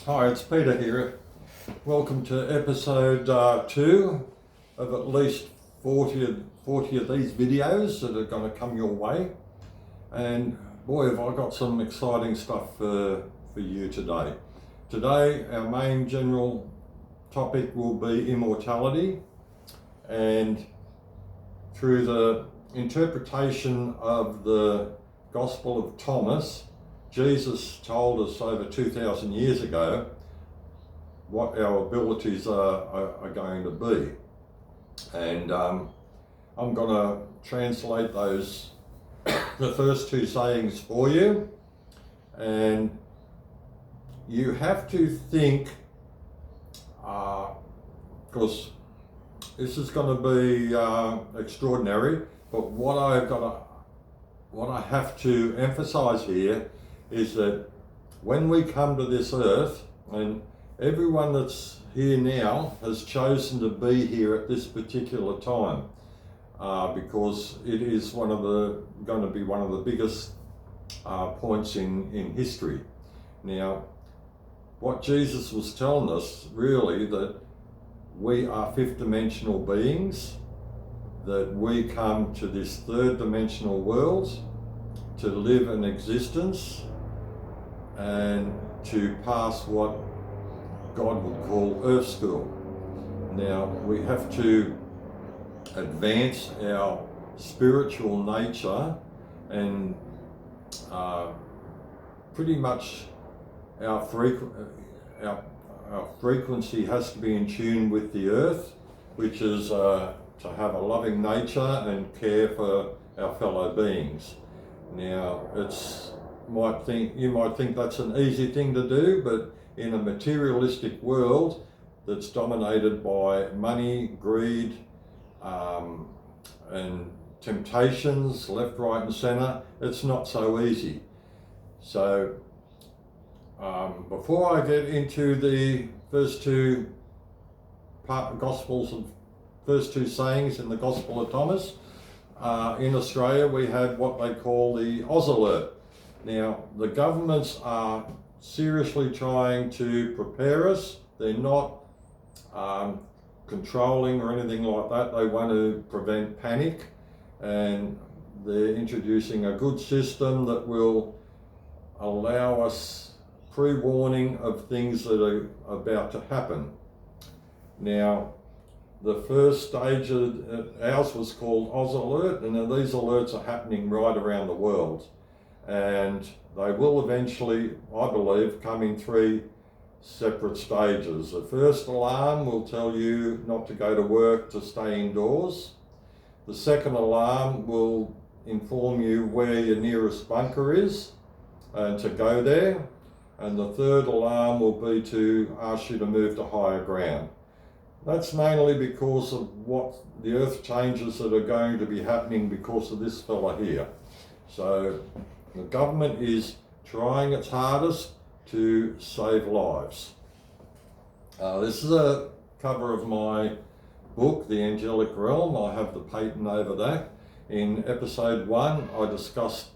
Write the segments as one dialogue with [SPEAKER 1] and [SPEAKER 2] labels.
[SPEAKER 1] Hi, it's Peter here. Welcome to episode 2 of at least 40 of these videos that are going to come your way. And boy, have I got some exciting stuff for you today. Today, our main general topic will be immortality, and through the interpretation of the Gospel of Thomas, Jesus told us over 2,000 years ago what our abilities are going to be. And I'm going to translate those, the first two sayings for you. And you have to think, because this is going to be extraordinary, but what I have to emphasize here is that when we come to this earth, and everyone that's here now has chosen to be here at this particular time, because it is going to be one of the biggest points in history. Now, what Jesus was telling us really, that we are fifth dimensional beings, that we come to this third dimensional world to live an existence and to pass what God would call Earth School. Now, we have to advance our spiritual nature, and pretty much our frequency has to be in tune with the earth, which is to have a loving nature and care for our fellow beings. Now, you might think that's an easy thing to do, but in a materialistic world that's dominated by money, greed, and temptations left, right and centre, it's not so easy. So before I get into the first two first two sayings in the Gospel of Thomas, in Australia we have what they call the Oz Alert. Now, the governments are seriously trying to prepare us. They're not controlling or anything like that. They want to prevent panic, and they're introducing a good system that will allow us pre-warning of things that are about to happen. Now, the first stage of ours was called Oz Alert, and these alerts are happening right around the world. And they will eventually, I believe, come in 3 separate stages. The first alarm will tell you not to go to work, to stay indoors. The second alarm will inform you where your nearest bunker is and to go there. And the third alarm will be to ask you to move to higher ground. That's mainly because of what the earth changes that are going to be happening because of this fella here. So the government is trying its hardest to save lives. This is a cover of my book, The Angelic Realm. I have the patent over that. In episode 1, I discussed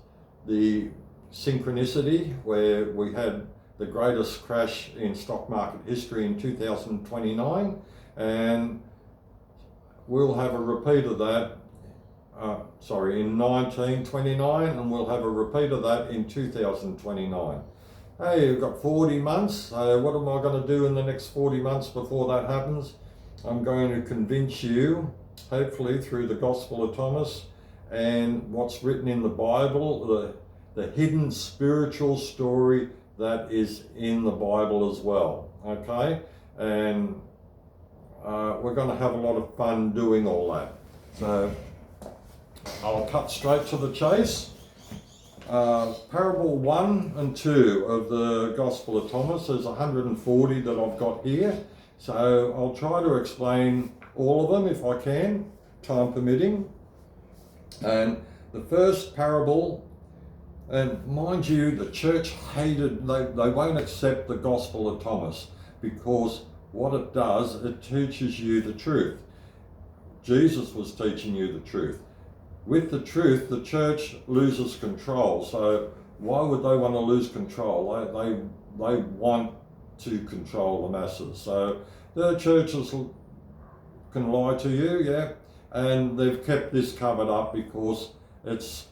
[SPEAKER 1] the synchronicity, where we had the greatest crash in stock market history in 2029, and we'll have a repeat of that in 1929, and we'll have a repeat of that in 2029. Hey, we've got 40 months. What am I going to do in the next 40 months before that happens? I'm going to convince you, hopefully through the Gospel of Thomas and what's written in the Bible, the hidden spiritual story that is in the Bible as well. Okay? And we're going to have a lot of fun doing all that. So I'll cut straight to the chase. Parable 1 and 2 of the Gospel of Thomas. There's 140 that I've got here. So I'll try to explain all of them if I can, time permitting. And the first parable, and mind you, the church they won't accept the Gospel of Thomas, because what it does, it teaches you the truth. Jesus was teaching you the truth. With the truth, the church loses control. So why would they want to lose control? They want to control the masses. So the churches can lie to you, yeah, and they've kept this covered up because it's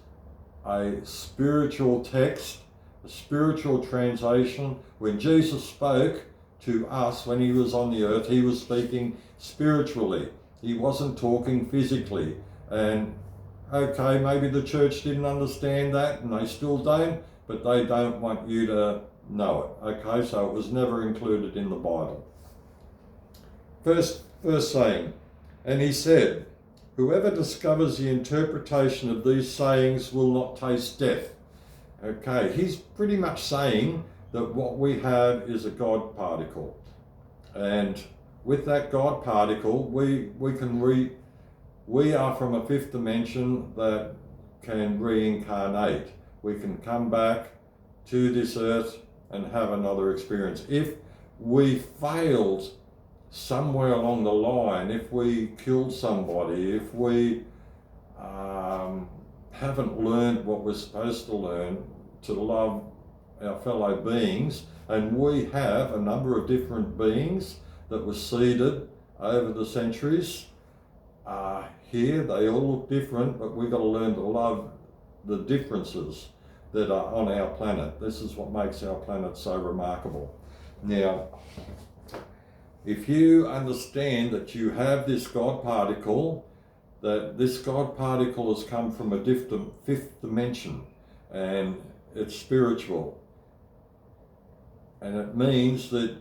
[SPEAKER 1] a spiritual text, a spiritual translation. When Jesus spoke to us when he was on the earth, he was speaking spiritually. He wasn't talking physically. And okay, maybe the church didn't understand that, and they still don't, but they don't want you to know it. Okay, so it was never included in the Bible. First saying, and he said, whoever discovers the interpretation of these sayings will not taste death. Okay, he's pretty much saying that what we have is a God particle. And with that God particle, we are from a fifth dimension that can reincarnate. We can come back to this earth and have another experience. If we failed somewhere along the line, if we killed somebody, if we haven't learned what we're supposed to learn, to love our fellow beings, and we have a number of different beings that were seeded over the centuries. Here they all look different, but we've got to learn to love the differences that are on our planet. This is what makes our planet so remarkable. Now, if you understand that you have this God particle, that this God particle has come from a fifth dimension, and it's spiritual, and it means that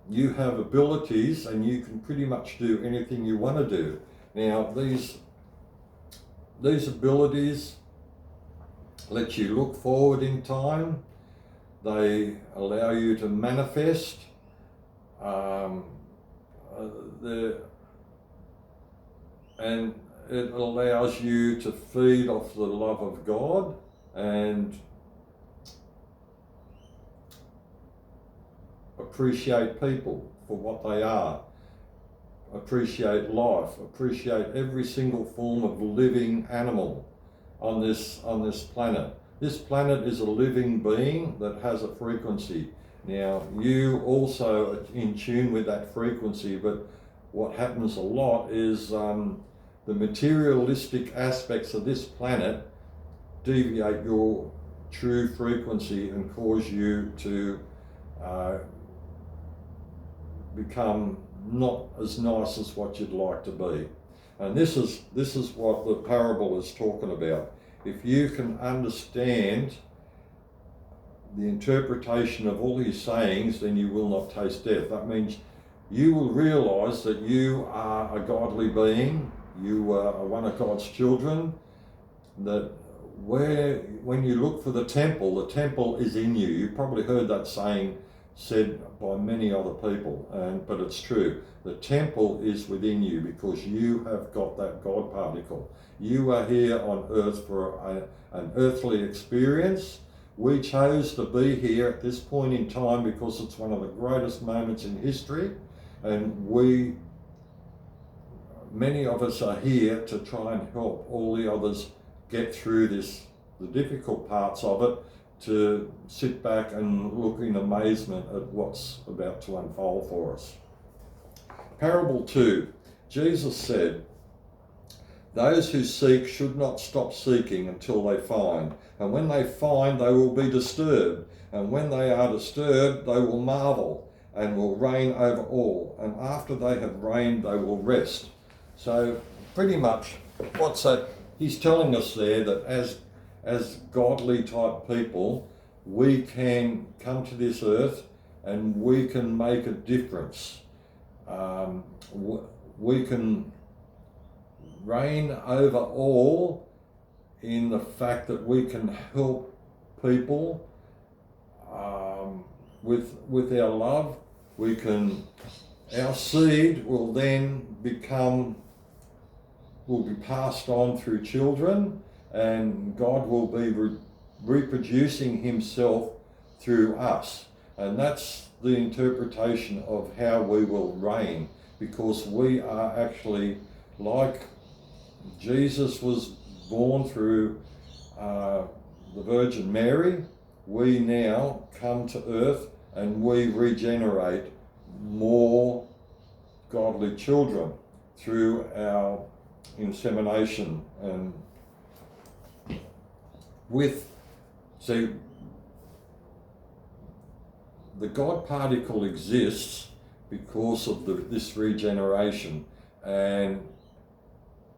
[SPEAKER 1] you have abilities and you can pretty much do anything you want to do. Now, these abilities let you look forward in time. They allow you to manifest. And it allows you to feed off the love of God and appreciate people for what they are, appreciate life, appreciate every single form of living animal on this planet. This planet is a living being that has a frequency. Now, you also are in tune with that frequency, but what happens a lot is the materialistic aspects of this planet deviate your true frequency and cause you to become not as nice as what you'd like to be. And this is what the parable is talking about. If you can understand the interpretation of all his sayings, then you will not taste death. That means you will realize that you are a godly being, you are one of God's children, that when you look for the temple is in you. You've probably heard that saying said by many other people, but it's true. The temple is within you because you have got that God particle. You are here on earth for an earthly experience. We chose to be here at this point in time because it's one of the greatest moments in history, and many of us are here to try and help all the others get through the difficult parts of it, to sit back and look in amazement at what's about to unfold for us. Parable 2, Jesus said, those who seek should not stop seeking until they find. And when they find, they will be disturbed. And when they are disturbed, they will marvel and will reign over all. And after they have reigned, they will rest. So pretty much what's that? He's telling us there that as godly type people, we can come to this earth and we can make a difference. We can reign over all in the fact that we can help people with our love. Our seed will then will be passed on through children, and God will be reproducing himself through us. And that's the interpretation of how we will reign, because we are actually, like Jesus was born through the Virgin Mary, we now come to earth and we regenerate more godly children through our insemination. And see, the God particle exists because of this regeneration. And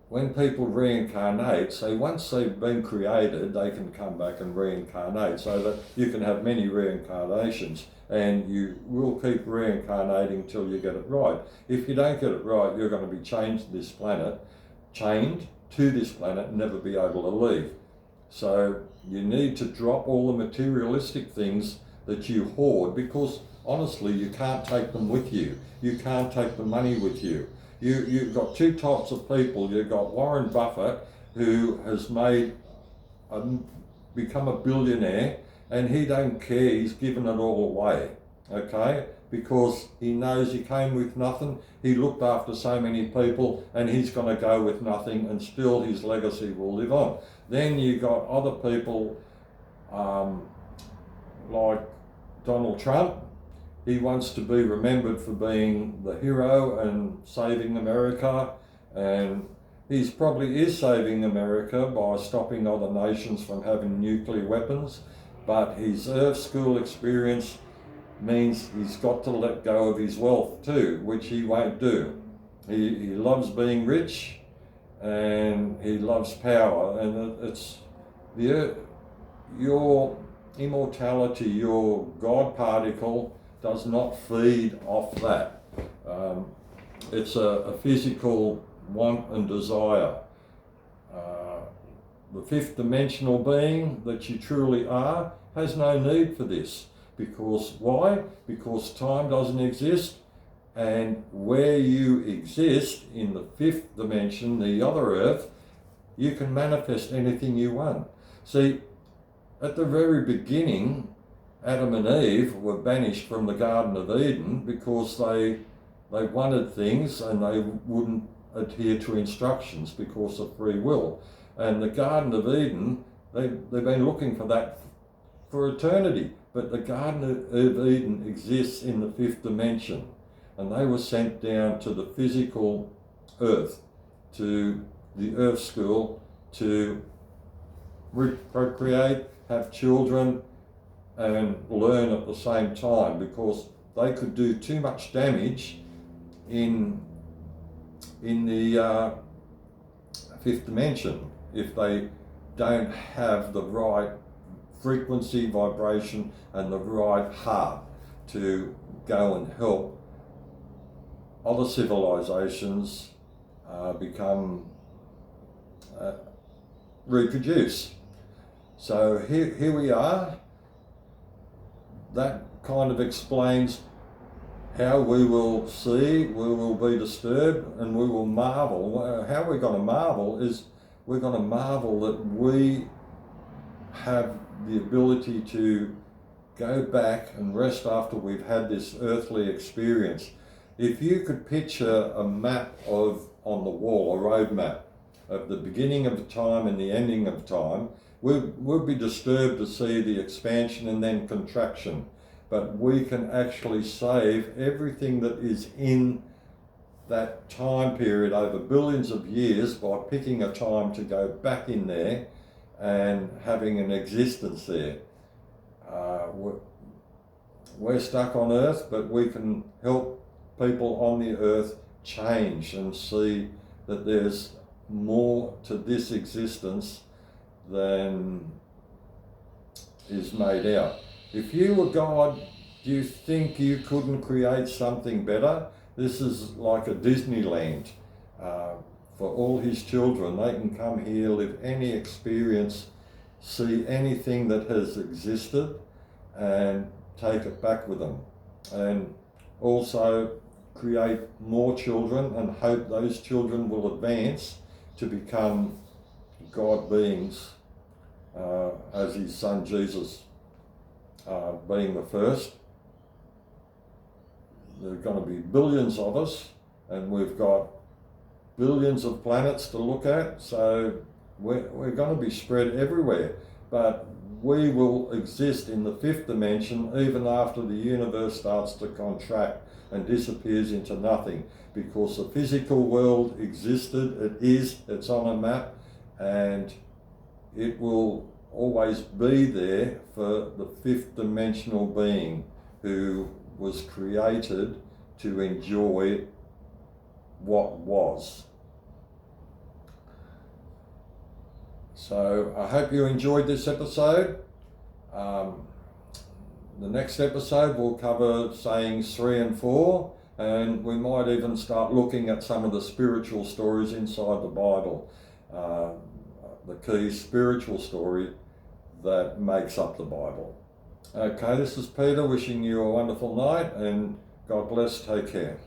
[SPEAKER 1] when people reincarnate, so once they've been created, they can come back and reincarnate, so that you can have many reincarnations, and you will keep reincarnating till you get it right. If you don't get it right, you're going to be chained to this planet, and never be able to leave. So you need to drop all the materialistic things that you hoard, because honestly, you can't take them with you. You can't take the money with you. You've got two types of people. You've got Warren Buffett, who has become a billionaire, and he don't care, he's given it all away, okay? Because he knows he came with nothing, he looked after so many people, and he's going to go with nothing, and still his legacy will live on. Then you got other people like Donald Trump. He wants to be remembered for being the hero and saving America, and he probably is saving America by stopping other nations from having nuclear weapons, but his Earth School experience means he's got to let go of his wealth too, which he won't do. He loves being rich, and he loves power, and it's your immortality, your God particle, does not feed off that. It's a physical want and desire. The fifth dimensional being that you truly are has no need for this. Because why? Because time doesn't exist, and where you exist in the fifth dimension, the other earth, you can manifest anything you want. See, at the very beginning, Adam and Eve were banished from the Garden of Eden because they wanted things and they wouldn't adhere to instructions because of free will. And the Garden of Eden, they've been looking for that for eternity. But the Garden of Eden exists in the fifth dimension, and they were sent down to the physical earth, to the Earth School, to procreate, have children, and learn at the same time, because they could do too much damage in the fifth dimension if they don't have the right frequency, vibration, and the right heart to go and help other civilizations reproduce. So here we are. That kind of explains how we will see, we will be disturbed, and we will marvel. How we're going to marvel is we're going to marvel that we have the ability to go back and rest after we've had this earthly experience. If you could picture a map on the wall, a road map of the beginning of time and the ending of time, we'll be disturbed to see the expansion and then contraction. But we can actually save everything that is in that time period over billions of years by picking a time to go back in there and having an existence there. We're stuck on Earth, but we can help people on the Earth change and see that there's more to this existence than is made out. If you were God, do you think you couldn't create something better? This is like a Disneyland for all his children. They can come here, live any experience, see anything that has existed, and take it back with them. And also create more children and hope those children will advance to become God beings, as his son Jesus being the first. There are going to be billions of us, and we've got billions of planets to look at, so we're going to be spread everywhere. But we will exist in the fifth dimension even after the universe starts to contract and disappears into nothing, because the physical world existed, it's on a map, and it will always be there for the fifth dimensional being who was created to enjoy what was. So I hope you enjoyed this episode. The next episode will cover sayings 3 and 4, and we might even start looking at some of the spiritual stories inside the Bible, the key spiritual story that makes up the Bible. Okay, this is Peter wishing you a wonderful night, and God bless, take care.